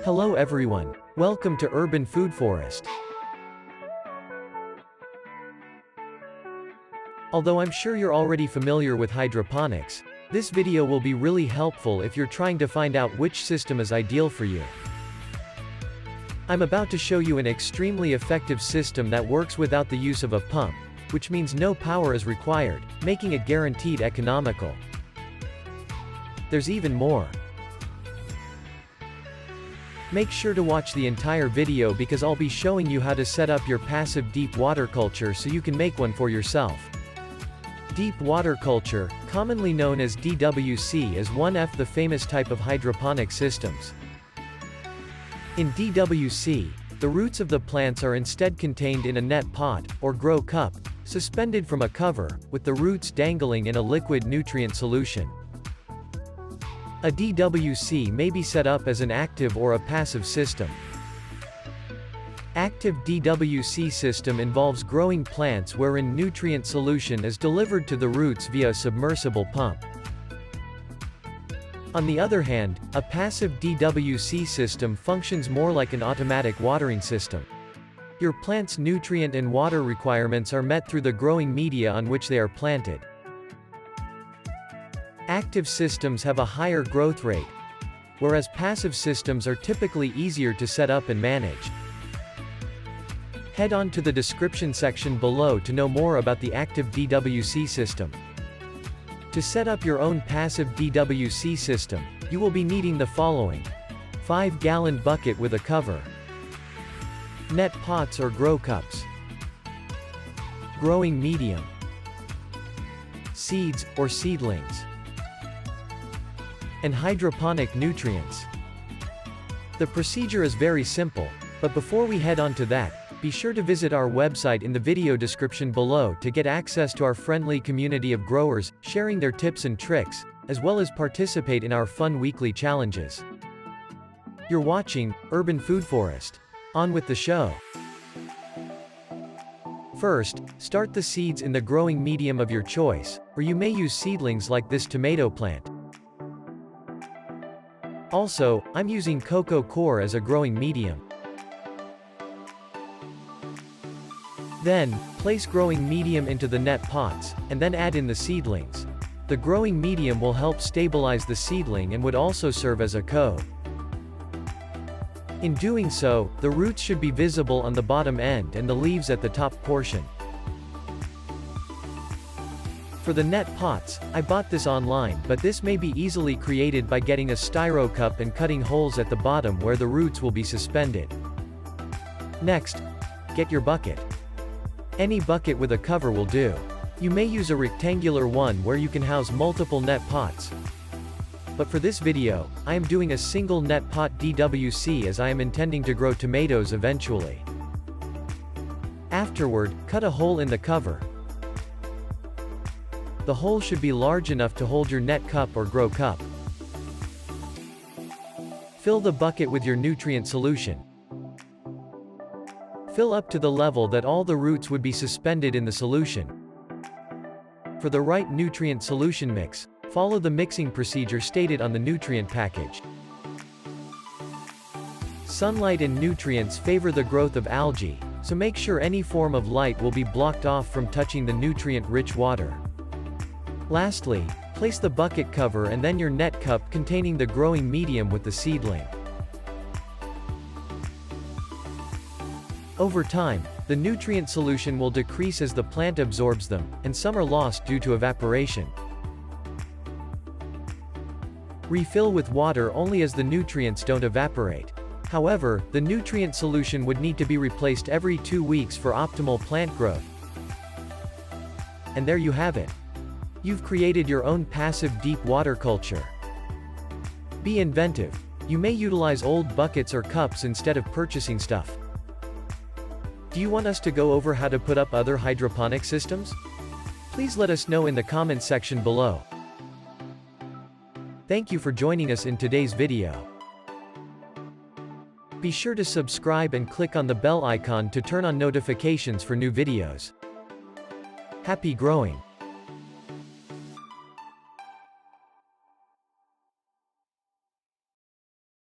Hello everyone, welcome to Urban Food Forest. Although I'm sure you're already familiar with hydroponics, this video will be really helpful if you're trying to find out which system is ideal for you. I'm about to show you an extremely effective system that works without the use of a pump, which means no power is required, making it guaranteed economical. There's even more. Make sure to watch the entire video because I'll be showing you how to set up your passive deep water culture so you can make one for yourself. Deep water culture, commonly known as DWC, is one of the famous type of hydroponic systems. In DWC, the roots of the plants are instead contained in a net pot, or grow cup, suspended from a cover, with the roots dangling in a liquid nutrient solution. A DWC may be set up as an active or a passive system. Active DWC system involves growing plants wherein nutrient solution is delivered to the roots via a submersible pump. On the other hand, a passive DWC system functions more like an automatic watering system. Your plant's nutrient and water requirements are met through the growing media on which they are planted. Active systems have a higher growth rate, whereas passive systems are typically easier to set up and manage. Head on to the description section below to know more about the active DWC system. To set up your own passive DWC system, you will be needing the following: 5-gallon bucket with a cover, net pots or grow cups, growing medium, seeds or seedlings, and hydroponic nutrients. The procedure is very simple, but before we head on to that, be sure to visit our website in the video description below to get access to our friendly community of growers, sharing their tips and tricks, as well as participate in our fun weekly challenges. You're watching Urban Food Forest. On with the show. First, start the seeds in the growing medium of your choice, or you may use seedlings like this tomato plant. Also, I'm using cocoa coir as a growing medium. Then, place growing medium into the net pots, and then add in the seedlings. The growing medium will help stabilize the seedling and would also serve as a coat. In doing so, the roots should be visible on the bottom end and the leaves at the top portion. For the net pots, I bought this online, but this may be easily created by getting a styro cup and cutting holes at the bottom where the roots will be suspended. Next, get your bucket. Any bucket with a cover will do. You may use a rectangular one where you can house multiple net pots. But for this video, I am doing a single net pot DWC as I am intending to grow tomatoes eventually. Afterward, cut a hole in the cover. The hole should be large enough to hold your net cup or grow cup. Fill the bucket with your nutrient solution. Fill up to the level that all the roots would be suspended in the solution. For the right nutrient solution mix, follow the mixing procedure stated on the nutrient package. Sunlight and nutrients favor the growth of algae, so make sure any form of light will be blocked off from touching the nutrient-rich water. Lastly, place the bucket cover and then your net cup containing the growing medium with the seedling. Over time, the nutrient solution will decrease as the plant absorbs them, and some are lost due to evaporation. Refill with water only as the nutrients don't evaporate. However, the nutrient solution would need to be replaced every 2 weeks for optimal plant growth. And there you have it. You've created your own passive deep water culture. Be inventive. You may utilize old buckets or cups instead of purchasing stuff. Do you want us to go over how to put up other hydroponic systems? Please let us know in the comments section below. Thank you for joining us in today's video. Be sure to subscribe and click on the bell icon to turn on notifications for new videos. Happy growing!